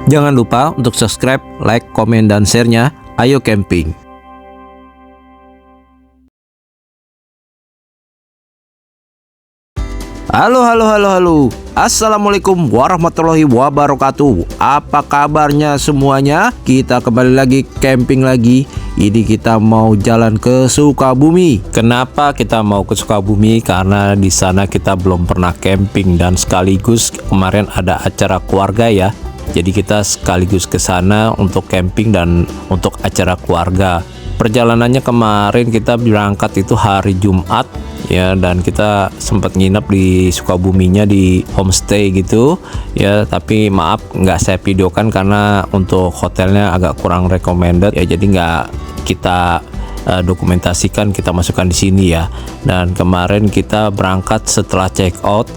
Jangan lupa untuk subscribe, like, komen, dan share-nya. Ayo camping! Halo. Assalamualaikum warahmatullahi wabarakatuh. Apa kabarnya semuanya? Kita kembali lagi camping lagi. Ini kita mau jalan ke Sukabumi. Kenapa kita mau ke Sukabumi? Karena di sana kita belum pernah camping dan sekaligus kemarin ada acara keluarga ya. Jadi kita sekaligus ke sana untuk camping dan untuk acara keluarga. Perjalanannya kemarin kita berangkat itu hari Jumat ya, dan kita sempat nginep di Sukabuminya di homestay gitu ya, tapi maaf nggak saya videokan karena untuk hotelnya agak kurang recommended ya, jadi nggak kita dokumentasikan, kita masukkan di sini ya. Dan kemarin kita berangkat setelah check out.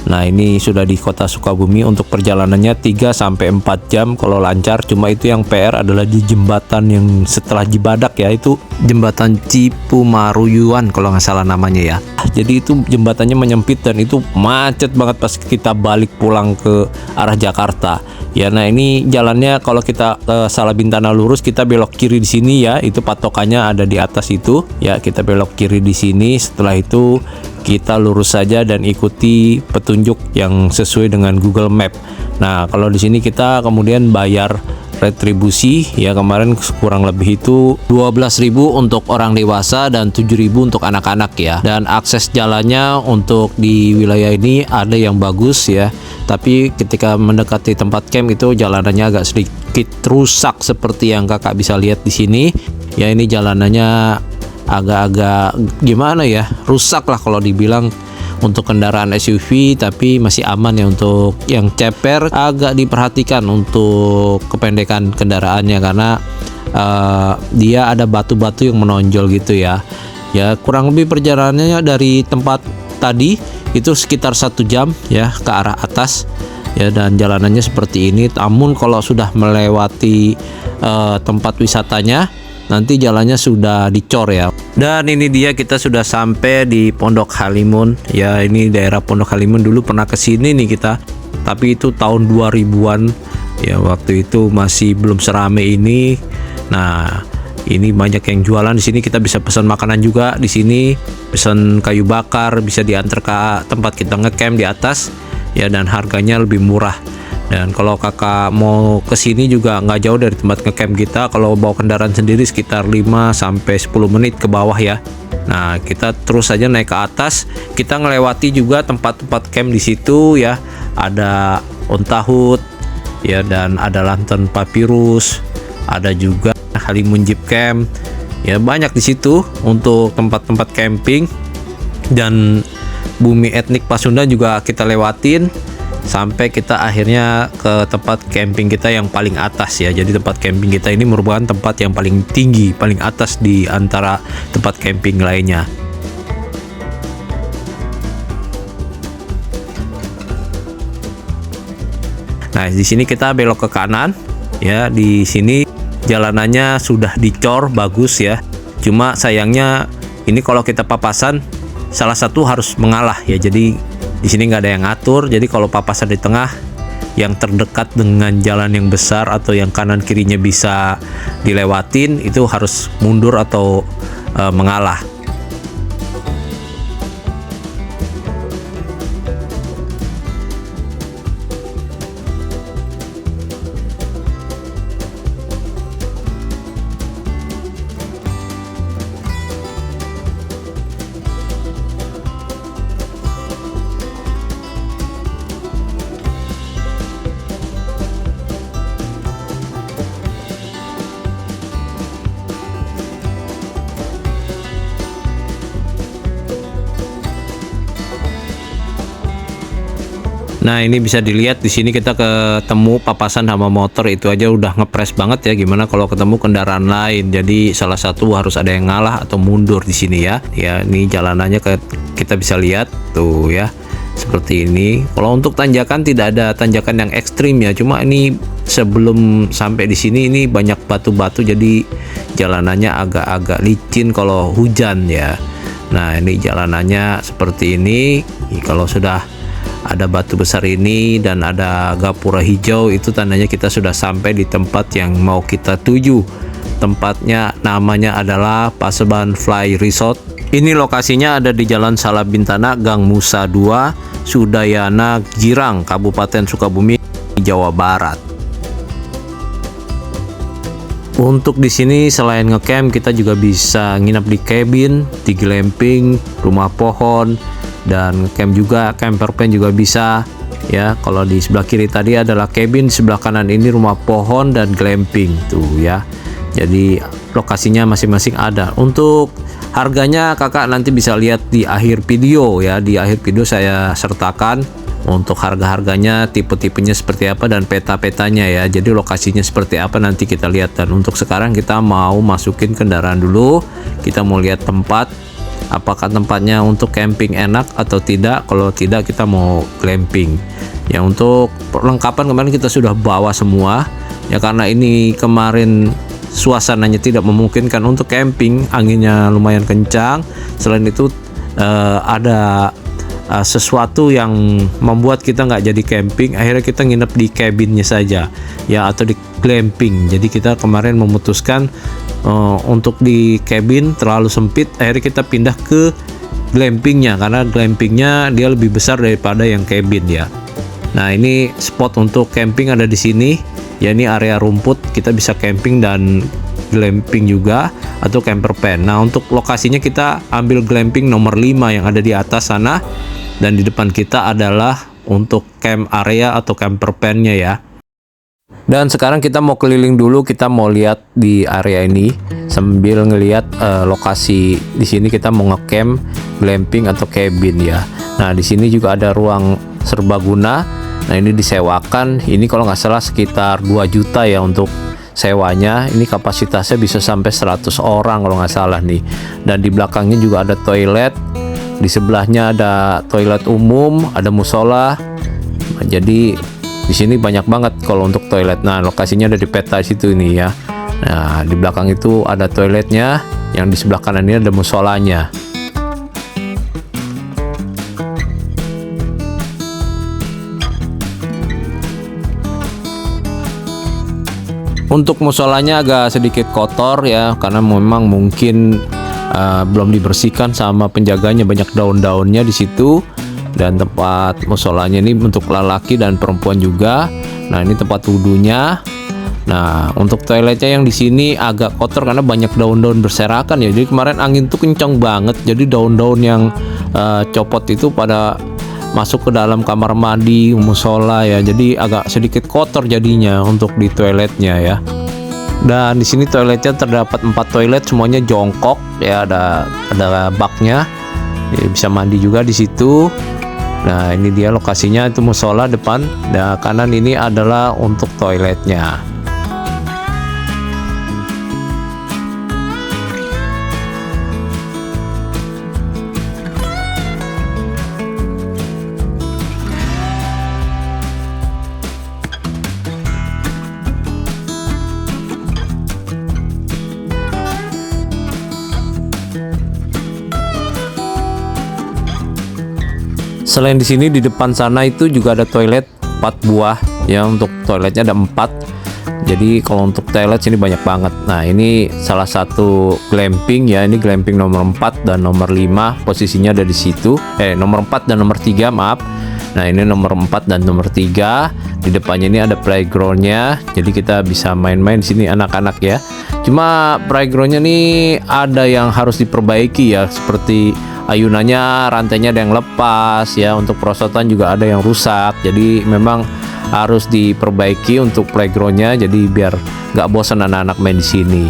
Nah, ini sudah di kota Sukabumi. Untuk perjalanannya 3-4 jam kalau lancar. Cuma itu yang PR adalah di jembatan yang setelah Cibadak ya, itu jembatan Cipumaruyuan kalau nggak salah namanya ya. Jadi itu jembatannya menyempit dan itu macet banget pas kita balik pulang ke arah Jakarta. Ya, nah ini jalannya kalau kita ke Salabintana lurus kita belok kiri di sini ya. Itu patokannya ada di atas itu. Ya, kita belok kiri di sini. Setelah itu kita lurus saja dan ikuti petunjuk yang sesuai dengan Google Map. Nah, kalau di sini kita kemudian bayar retribusi ya, kemarin kurang lebih itu 12.000 untuk orang dewasa dan 7.000 untuk anak-anak ya. Dan akses jalannya untuk di wilayah ini ada yang bagus ya, tapi ketika mendekati tempat camp itu jalanannya agak sedikit rusak seperti yang kakak bisa lihat di sini ya. Ini jalanannya agak-agak gimana ya, rusak lah kalau dibilang untuk kendaraan SUV, tapi masih aman ya. Untuk yang ceper agak diperhatikan untuk kependekan kendaraannya karena dia ada batu-batu yang menonjol gitu ya. Ya, kurang lebih perjalanannya dari tempat tadi itu sekitar 1 jam ya ke arah atas ya, dan jalanannya seperti ini. Namun kalau sudah melewati tempat wisatanya nanti jalannya sudah dicor ya. Dan ini dia, kita sudah sampai di Pondok Halimun ya. Ini daerah Pondok Halimun, dulu pernah kesini nih kita, tapi itu tahun 2000-an ya, waktu itu masih belum serame ini. Nah, ini banyak yang jualan di sini. Kita bisa pesan makanan juga di sini, pesan kayu bakar, bisa diantar ke tempat kita ngecamp di atas ya, dan harganya lebih murah. Dan kalau kakak mau kesini juga nggak jauh dari tempat ngecamp kita. Kalau bawa kendaraan sendiri sekitar 5-10 menit ke bawah ya. Nah, kita terus saja naik ke atas. Kita ngelewati juga tempat-tempat camp di situ ya. Ada Ontahut ya, dan ada Lantern Papirus, ada juga Halimun Jeep Camp ya. Banyak di situ untuk tempat-tempat camping. Dan Bumi Etnik Pasundan juga kita lewatin sampai kita akhirnya ke tempat camping kita yang paling atas ya. Jadi tempat camping kita ini merupakan tempat yang paling tinggi, paling atas di antara tempat camping lainnya. Nah, di sini kita belok ke kanan ya. Di sini jalanannya sudah dicor bagus ya. Cuma sayangnya Ini kalau kita papasan salah satu harus mengalah ya. Jadi di sini nggak ada yang ngatur. Jadi kalau papasan di tengah, yang terdekat dengan jalan yang besar atau yang kanan kirinya bisa dilewatin itu harus mundur atau mengalah. Nah, ini bisa dilihat di sini kita ketemu papasan sama motor, itu aja udah ngepres banget ya. Gimana kalau ketemu kendaraan lain? Jadi salah satu harus ada yang ngalah atau mundur di sini ya. Ya, ini jalanannya kita bisa lihat tuh ya. Seperti ini. Kalau untuk tanjakan tidak ada tanjakan yang ekstrim ya. Cuma ini sebelum sampai di sini ini banyak batu-batu, jadi jalanannya agak-agak licin kalau hujan ya. Nah, ini jalanannya seperti ini. Kalau sudah ada batu besar ini dan ada gapura hijau, itu tandanya kita sudah sampai di tempat yang mau kita tuju. Tempatnya namanya adalah Paseban Fly Resort. Ini lokasinya ada di Jalan Salabintana, Gang Musa 2, Sudayana, Girang, Kabupaten Sukabumi, Jawa Barat. Untuk di sini selain ngecamp, kita juga bisa nginap di cabin, di glamping, rumah pohon, dan camp juga, camper van juga bisa ya. Kalau di sebelah kiri tadi adalah cabin, sebelah kanan ini rumah pohon dan glamping tuh ya. Jadi lokasinya masing-masing ada. Untuk harganya kakak nanti bisa lihat di akhir video ya. Di akhir video saya sertakan untuk harga-harganya, tipe-tipenya seperti apa dan peta-petanya ya. Jadi lokasinya seperti apa nanti kita lihat. Dan untuk sekarang kita mau masukin kendaraan dulu. Kita mau lihat tempat, apakah tempatnya untuk camping enak atau tidak. Kalau tidak, kita mau glamping ya. Untuk perlengkapan kemarin kita sudah bawa semua ya, karena ini kemarin suasananya tidak memungkinkan untuk camping, anginnya lumayan kencang. Selain itu ada sesuatu yang membuat kita nggak jadi camping, akhirnya kita nginep di cabinnya saja ya, atau di glamping. Jadi kita kemarin memutuskan untuk di cabin terlalu sempit, akhirnya kita pindah ke glampingnya, karena glampingnya dia lebih besar daripada yang cabin ya. Nah, ini spot untuk camping ada di sini ya. Ini area rumput, kita bisa camping dan glamping juga, atau camper van. Nah, untuk lokasinya kita ambil glamping nomor 5 yang ada di atas sana, dan di depan kita adalah untuk camp area atau camper van-nya ya. Dan sekarang kita mau keliling dulu, kita mau lihat di area ini sambil ngelihat lokasi. Di sini kita mau ngecamp, glamping atau cabin ya. Nah, di sini juga ada ruang serbaguna. Nah, ini disewakan. Ini kalau nggak salah sekitar 2 juta ya untuk sewanya. Ini kapasitasnya bisa sampai 100 orang kalau nggak salah nih. Dan di belakangnya juga ada toilet. Di sebelahnya ada toilet umum, ada musola. Nah, jadi di sini banyak banget kalau untuk toilet. Nah, lokasinya ada di peta situ ini ya. Nah, di belakang itu ada toiletnya, yang di sebelah kanan ini ada musolanya. Untuk musolanya agak sedikit kotor ya, karena memang mungkin belum dibersihkan sama penjaganya, banyak daun-daunnya di situ. Dan tempat musolanya ini untuk lelaki dan perempuan juga. Nah, ini tempat wudhunya. Nah, untuk toiletnya yang di sini agak kotor karena banyak daun-daun berserakan ya. Jadi kemarin angin tuh kencang banget, jadi daun-daun yang copot itu pada masuk ke dalam kamar mandi, musola ya. Jadi agak sedikit kotor jadinya untuk di toiletnya ya. Dan di sini toiletnya terdapat 4 toilet, semuanya jongkok ya, ada baknya. Jadi bisa mandi juga di situ. Nah, ini dia lokasinya, itu musola depan. Dan kanan ini adalah untuk toiletnya. Selain di sini di depan sana itu juga ada toilet 4 buah ya, untuk toiletnya ada 4. Jadi kalau untuk toilet sini banyak banget. Nah, ini salah satu glamping ya. Ini glamping nomor 4 dan nomor 5 posisinya ada di situ. Nomor 4 dan nomor 3, maaf. Nah, ini nomor 4 dan nomor 3. Di depannya ini ada playgroundnya. Jadi kita bisa main-main di sini anak-anak ya. Cuma playgroundnya nih ada yang harus diperbaiki ya, seperti ayunannya, rantainya ada yang lepas ya. Untuk perosotan juga ada yang rusak. Jadi memang harus diperbaiki untuk playgroundnya, jadi biar nggak bosan anak-anak main di sini.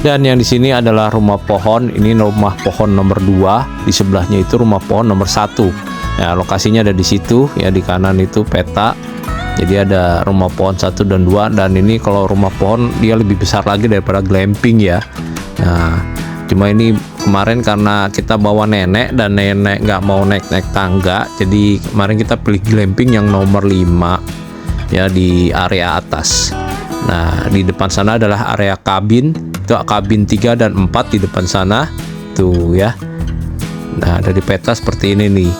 Dan yang di sini adalah rumah pohon. Ini rumah pohon nomor 2. Di sebelahnya itu rumah pohon nomor 1. Ya, lokasinya ada di situ ya, di kanan itu peta. Jadi ada rumah pohon 1 dan 2. Dan ini kalau rumah pohon dia lebih besar lagi daripada glamping ya. Nah, cuma ini kemarin karena kita bawa nenek dan nenek nggak mau naik-naik tangga, jadi kemarin kita pilih glamping yang nomor 5 ya, di area atas. Nah, di depan sana adalah area kabin. Itu kabin 3 dan 4 di depan sana tuh ya. Nah, dari peta seperti ini nih.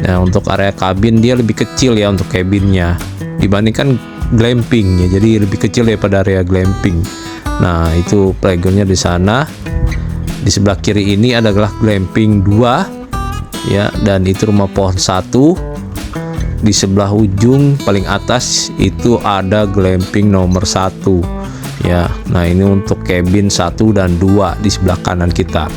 Nah, untuk area kabin dia lebih kecil ya untuk kabinnya dibandingkan glamping ya, jadi lebih kecil daripada area glamping. Nah, itu playgroundnya di sana. Di sebelah kiri ini adalah glamping 2 ya, dan itu rumah pohon 1. Di sebelah ujung paling atas itu ada glamping nomor 1 ya. Nah, ini untuk cabin 1 dan 2 di sebelah kanan kita.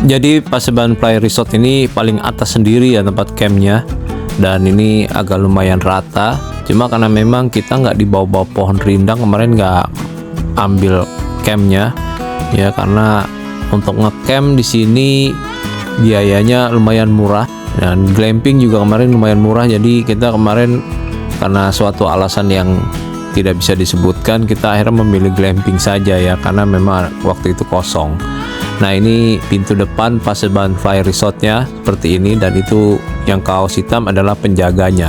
Jadi Paseban Play Resort ini paling atas sendiri ya tempat campnya, dan ini agak lumayan rata. Cuma karena memang kita nggak di bawah-bawah pohon rindang, kemarin nggak ambil campnya ya, karena untuk ngecamp di sini biayanya lumayan murah, dan glamping juga kemarin lumayan murah. Jadi kita kemarin karena suatu alasan yang tidak bisa disebutkan, kita akhirnya memilih glamping saja ya, karena memang waktu itu kosong. Nah, ini pintu depan Paseban Play Resortnya seperti ini, dan itu yang kaos hitam adalah penjaganya.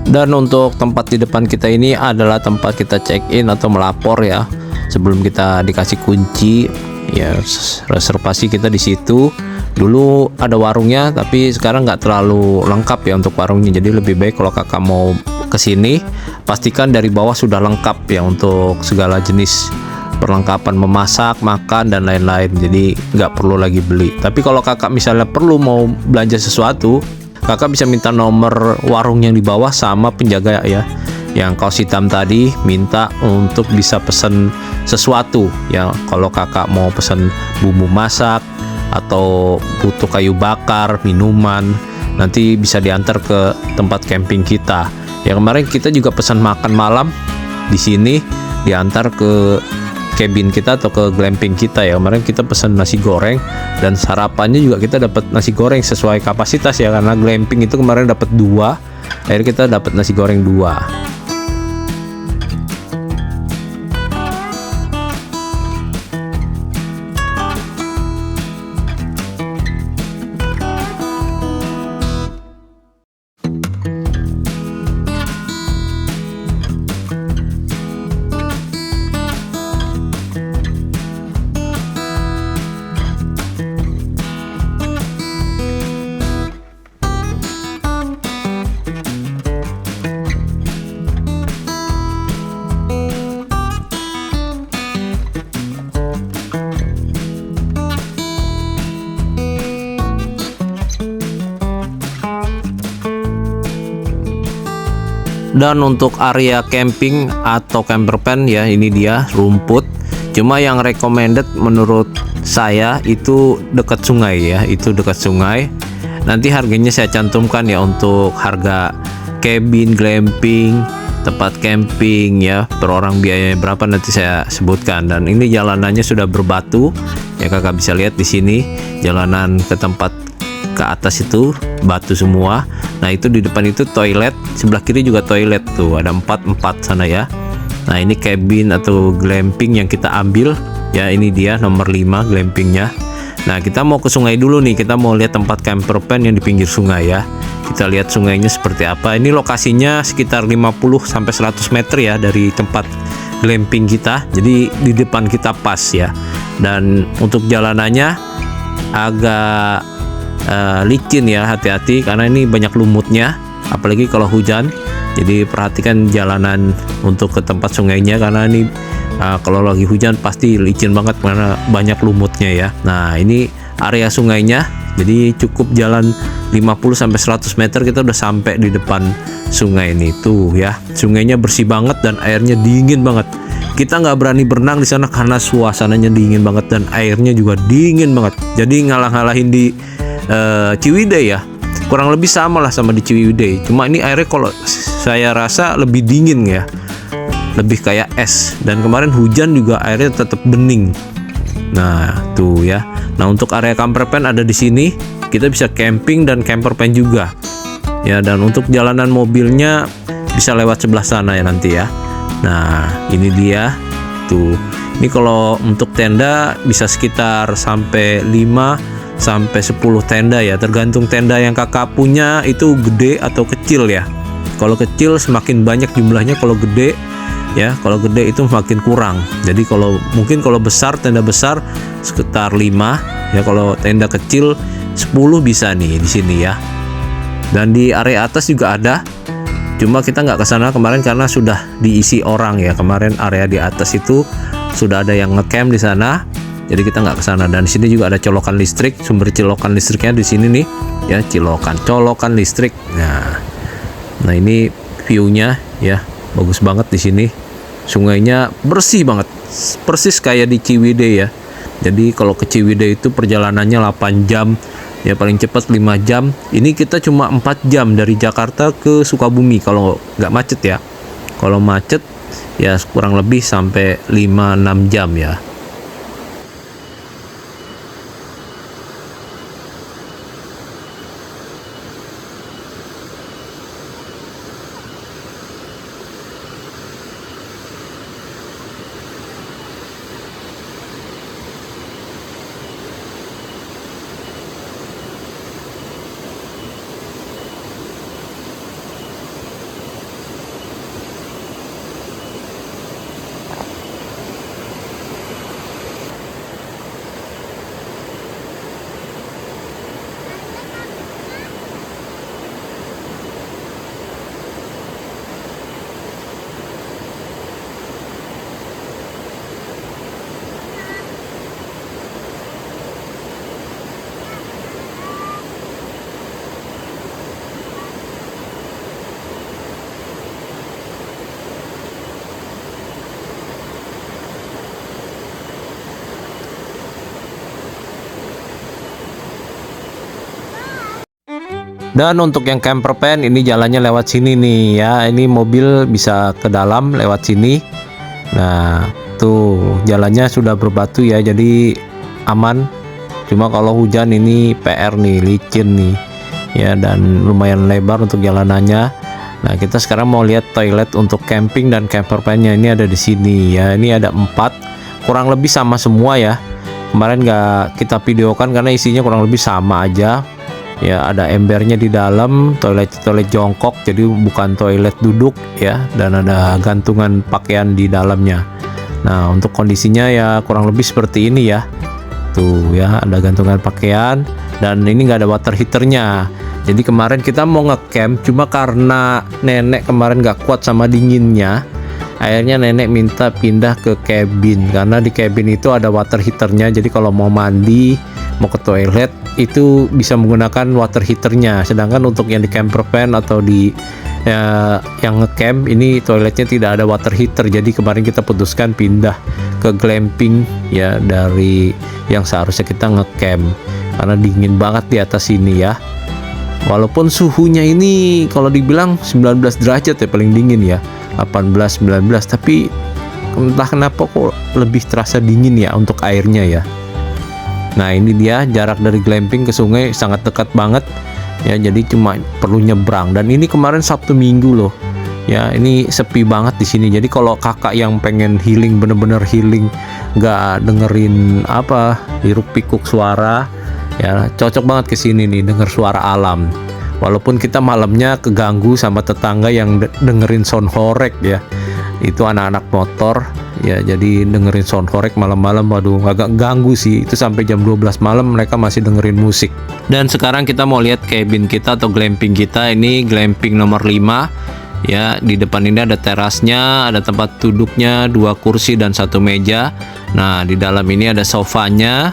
Dan untuk tempat di depan kita ini adalah tempat kita check in atau melapor ya, sebelum kita dikasih kunci ya. Reservasi kita di situ. Dulu ada warungnya, tapi sekarang nggak terlalu lengkap ya untuk warungnya. Jadi lebih baik kalau kakak mau kesini, pastikan dari bawah sudah lengkap ya untuk segala jenis perlengkapan memasak, makan, dan lain-lain. Jadi nggak perlu lagi beli. Tapi kalau kakak misalnya perlu mau belanja sesuatu, kakak bisa minta nomor warung yang di bawah sama penjaga ya, yang kaos hitam tadi, minta untuk bisa pesen sesuatu ya. Kalau kakak mau pesen bumbu masak atau butuh kayu bakar, minuman, nanti bisa diantar ke tempat camping kita. Yang kemarin kita juga pesan makan malam di sini, diantar ke cabin kita atau ke glamping kita ya. Kemarin kita pesan nasi goreng, dan sarapannya juga kita dapat nasi goreng sesuai kapasitas ya, karena glamping itu kemarin dapat 2, akhirnya kita dapat nasi goreng 2. Dan untuk area camping atau campervan ya, ini dia rumput. Cuma yang recommended menurut saya itu dekat sungai ya, itu dekat sungai. Nanti harganya saya cantumkan ya untuk harga cabin, glamping, tempat camping ya, per orang biayanya berapa nanti saya sebutkan. Dan ini jalanannya sudah berbatu ya, kakak bisa lihat di sini jalanan ke tempat ke atas itu batu semua. Nah itu di depan itu toilet, sebelah kiri juga toilet tuh, ada empat sana ya. Nah ini cabin atau glamping yang kita ambil ya, ini dia nomor 5 glampingnya. Nah kita mau ke sungai dulu nih, kita mau lihat tempat camper van yang di pinggir sungai ya. Kita lihat sungainya seperti apa. Ini lokasinya sekitar 50-100 meter ya dari tempat glamping kita. Jadi di depan kita pas ya. Dan untuk jalanannya agak licin ya, hati-hati karena ini banyak lumutnya, apalagi kalau hujan. Jadi perhatikan jalanan untuk ke tempat sungainya, karena ini kalau lagi hujan pasti licin banget karena banyak lumutnya ya. Nah ini area sungainya, jadi cukup jalan 50-100 meter kita udah sampai di depan sungai ini tuh ya. Sungainya bersih banget dan airnya dingin banget. Kita nggak berani berenang di sana karena suasananya dingin banget dan airnya juga dingin banget. Jadi ngalah-ngalahin di Ciwidey ya, kurang lebih sama lah sama di Ciwidey. Cuma ini airnya kalau saya rasa lebih dingin ya, lebih kayak es. Dan kemarin hujan juga airnya tetap bening. Nah tuh ya. Nah untuk area camper van ada di sini, kita bisa camping dan camper van juga ya. Dan untuk jalanan mobilnya bisa lewat sebelah sana ya nanti ya. Nah ini dia tuh. Ini kalau untuk tenda bisa sekitar sampai 5-10 tenda ya, tergantung tenda yang kakak punya itu gede atau kecil ya. Kalau kecil semakin banyak jumlahnya, kalau gede ya, kalau gede itu makin kurang. Jadi kalau mungkin kalau besar, tenda besar sekitar 5 ya, kalau tenda kecil 10 bisa nih di sini ya. Dan di area atas juga ada, cuma kita nggak ke sana kemarin karena sudah diisi orang ya. Kemarin area di atas itu sudah ada yang ngecamp di sana, jadi kita nggak ke sana. Dan di sini juga ada colokan listrik, sumber colokan listriknya di sini nih ya, colokan listrik. Nah ini view-nya ya, bagus banget di sini. Sungainya bersih banget, persis kayak di Ciwidey ya. Jadi kalau ke Ciwidey itu perjalanannya 8 jam ya, paling cepat 5 jam. Ini kita cuma 4 jam dari Jakarta ke Sukabumi kalau nggak macet ya. Kalau macet ya kurang lebih sampai 5-6 jam ya. Dan untuk yang camper van ini jalannya lewat sini nih ya. Ini mobil bisa ke dalam lewat sini. Nah tuh jalannya sudah berbatu ya, jadi aman. Cuma kalau hujan ini PR nih, licin nih ya, dan lumayan lebar untuk jalanannya. Nah kita sekarang mau lihat toilet untuk camping dan camper van-nya. Ini ada di sini ya. Ini ada 4, kurang lebih sama semua ya. Kemarin nggak kita videokan karena isinya kurang lebih sama aja. Ya ada embernya di dalam, toilet jongkok, jadi bukan toilet duduk ya, dan ada gantungan pakaian di dalamnya. Nah untuk kondisinya ya kurang lebih seperti ini ya, tuh ya ada gantungan pakaian, dan ini nggak ada water heaternya. Jadi kemarin kita mau ngecamp, cuma karena nenek kemarin nggak kuat sama dinginnya, akhirnya nenek minta pindah ke cabin, karena di cabin itu ada water heaternya. Jadi kalau mau mandi, mau ke toilet itu bisa menggunakan water heaternya. Sedangkan untuk yang di camper van atau di yang ngecamp ini toiletnya tidak ada water heater. Jadi kemarin kita putuskan pindah ke glamping ya, dari yang seharusnya kita ngecamp karena dingin banget di atas sini ya. Walaupun suhunya ini kalau dibilang 19 derajat ya paling dingin ya, 18, 19, tapi entah kenapa kok lebih terasa dingin ya untuk airnya ya. Nah ini dia jarak dari glamping ke sungai sangat dekat banget ya, jadi cuma perlu nyebrang. Dan ini kemarin Sabtu Minggu loh ya, ini sepi banget di sini. Jadi kalau kakak yang pengen healing, bener-bener healing, nggak dengerin hiruk pikuk suara ya, cocok banget ke sini nih, denger suara alam. Walaupun kita malamnya keganggu sama tetangga yang dengerin sound horeg ya, itu anak-anak motor ya, jadi dengerin sound horeg malam-malam, waduh agak ganggu sih. Itu sampai jam 12 malam mereka masih dengerin musik. Dan sekarang kita mau lihat cabin kita atau glamping kita. Ini glamping nomor 5 ya. Di depan ini ada terasnya, ada tempat duduknya, 2 kursi dan 1 meja. Nah di dalam ini ada sofanya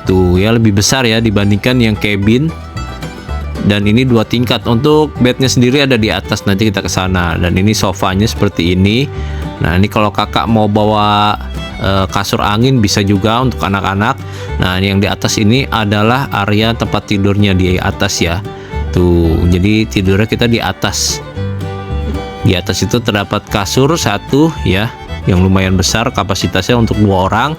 tuh ya, lebih besar ya dibandingkan yang cabin. Dan ini 2 tingkat. Untuk bednya sendiri ada di atas, nanti kita ke sana. Dan ini sofanya seperti ini. Nah ini kalau kakak mau bawa kasur angin bisa juga untuk anak-anak. Nah yang di atas ini adalah area tempat tidurnya di atas ya. Tuh, jadi tidurnya kita di atas. Di atas itu terdapat kasur 1 ya, yang lumayan besar, kapasitasnya untuk 2 orang.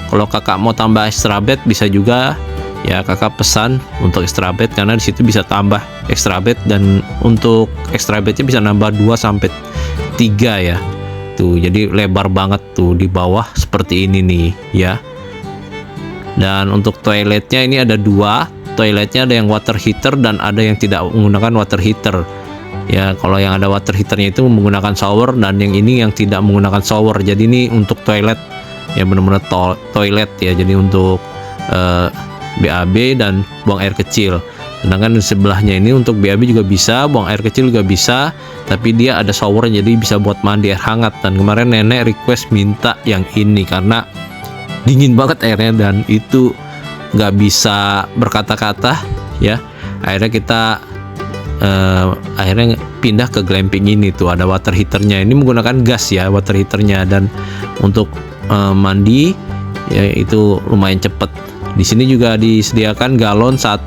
Kalau kakak mau tambah extra bed bisa juga ya, kakak pesan untuk extra bed karena di situ bisa tambah extra bed, dan untuk extra bednya bisa nambah 2 sampai 3 ya. Tuh, jadi lebar banget tuh di bawah seperti ini nih ya. Dan untuk toiletnya ini ada 2. Toiletnya ada yang water heater dan ada yang tidak menggunakan water heater. Ya, kalau yang ada water heaternya itu menggunakan shower, dan yang ini yang tidak menggunakan shower. Jadi ini untuk toilet ya, benar-benar toilet ya. Jadi untuk BAB dan buang air kecil. Sedangkan di sebelahnya ini untuk BAB juga bisa, buang air kecil juga bisa, tapi dia ada shower jadi bisa buat mandi air hangat. Dan kemarin nenek request minta yang ini karena dingin banget airnya dan itu nggak bisa berkata-kata ya. Akhirnya kita akhirnya pindah ke glamping ini. Tuh ada water heaternya, ini menggunakan gas ya water heaternya. Dan untuk mandi ya itu lumayan cepet. Di sini juga disediakan galon 1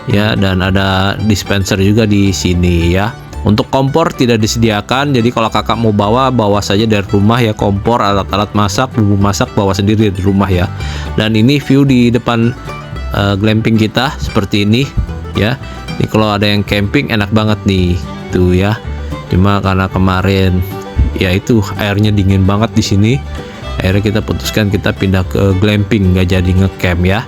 ya, dan ada dispenser juga di sini ya. Untuk kompor tidak disediakan, jadi kalau kakak mau bawa saja dari rumah ya. Kompor, alat-alat masak, bumbu masak bawa sendiri dari rumah ya. Dan ini view di depan glamping kita seperti ini ya. Ini kalau ada yang camping enak banget nih tuh ya. Cuma karena kemarin ya itu airnya dingin banget di sini, akhirnya kita putuskan kita pindah ke glamping, nggak jadi ngecamp ya.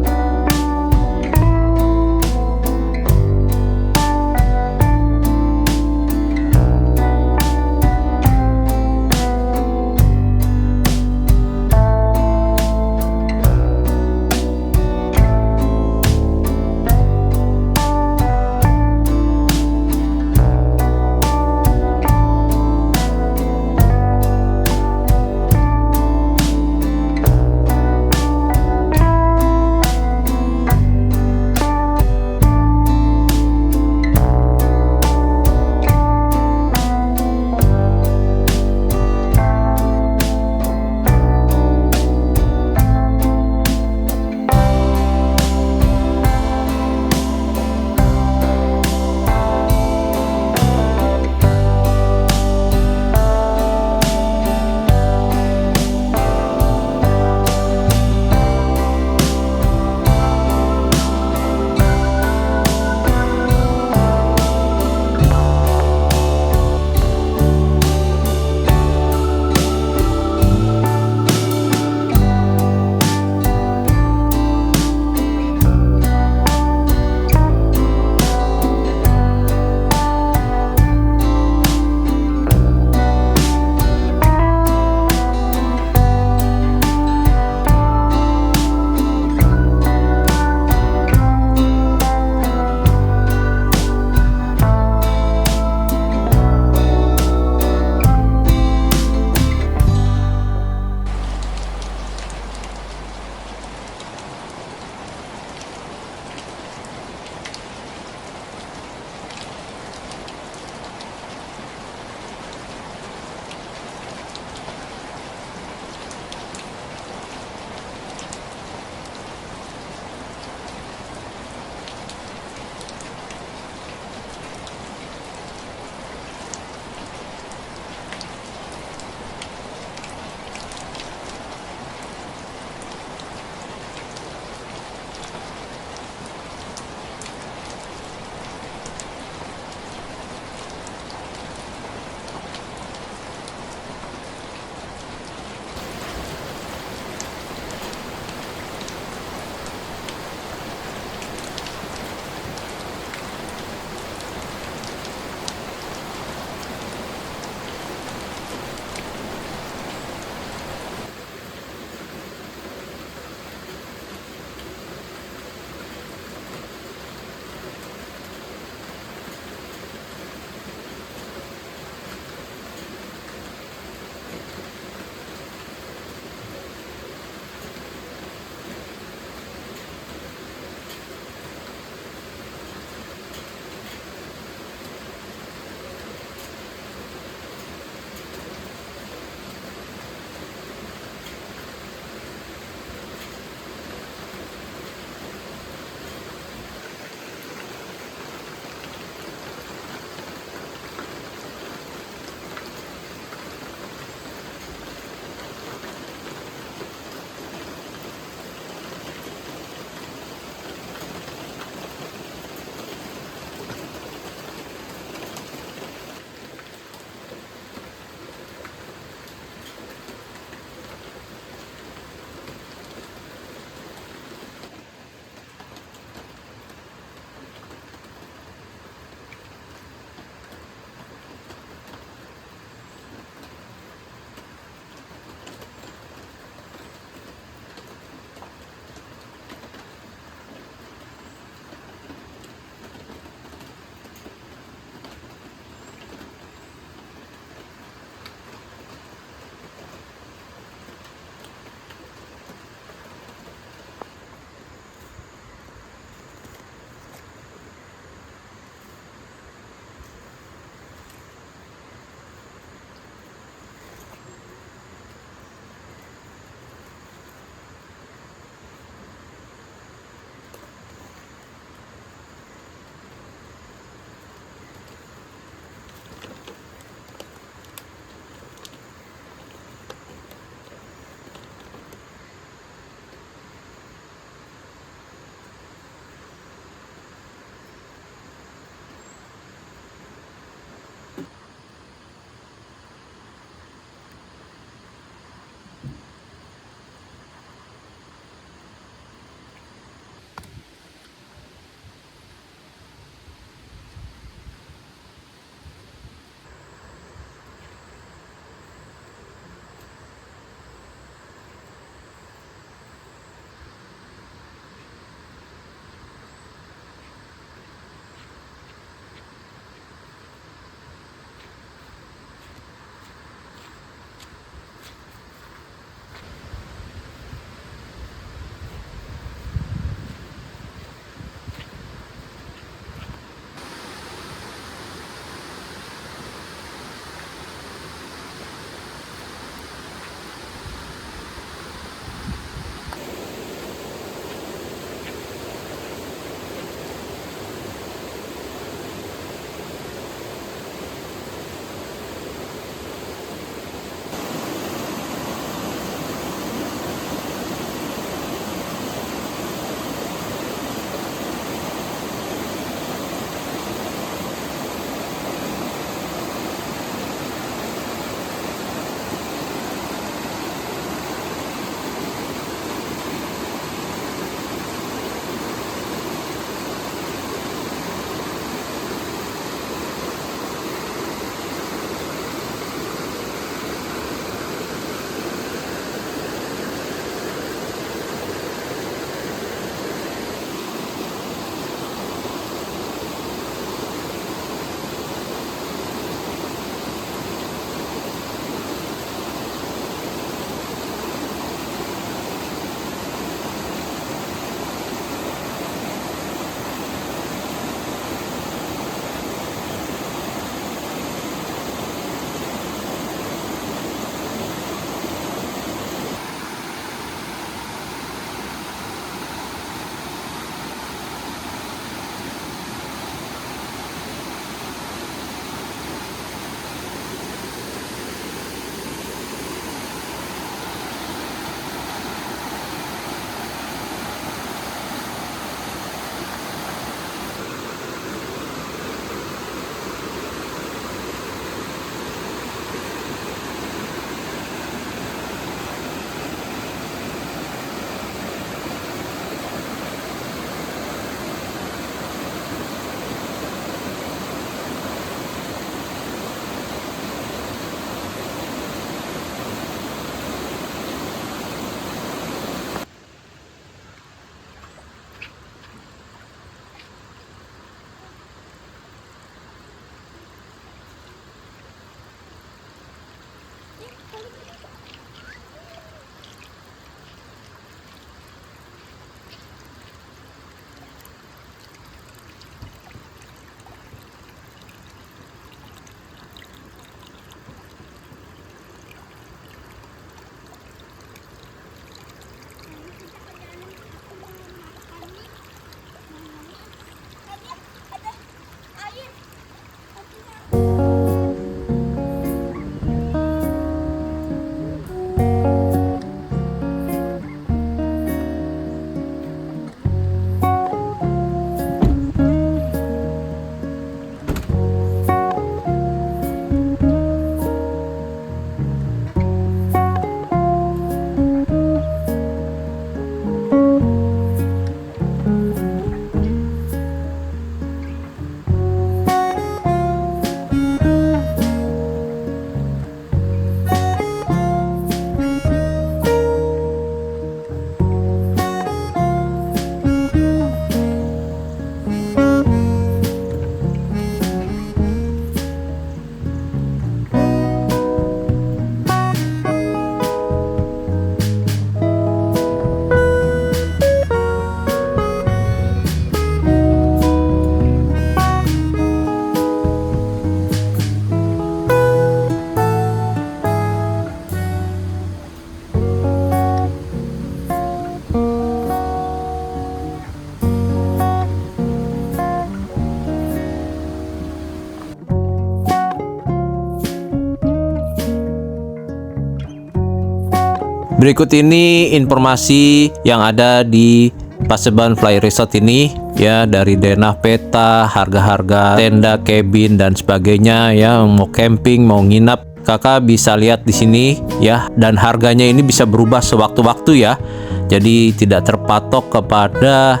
Berikut ini informasi yang ada di Paseban Fly Resort ini ya, dari denah peta, harga-harga tenda, cabin dan sebagainya ya. Mau camping, mau nginap, kakak bisa lihat di sini ya, dan harganya ini bisa berubah sewaktu-waktu ya. Jadi tidak terpatok kepada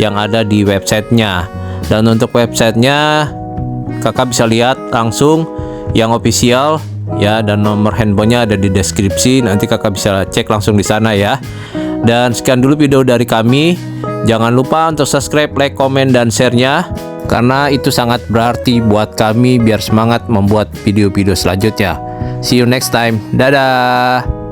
yang ada di websitenya. Dan untuk websitenya kakak bisa lihat langsung yang official ya, dan nomor handphonenya ada di deskripsi, nanti kakak bisa cek langsung di sana ya. Dan sekian dulu video dari kami. Jangan lupa untuk subscribe, like, komen, dan share-nya, karena itu sangat berarti buat kami biar semangat membuat video-video selanjutnya. See you next time. Dadah.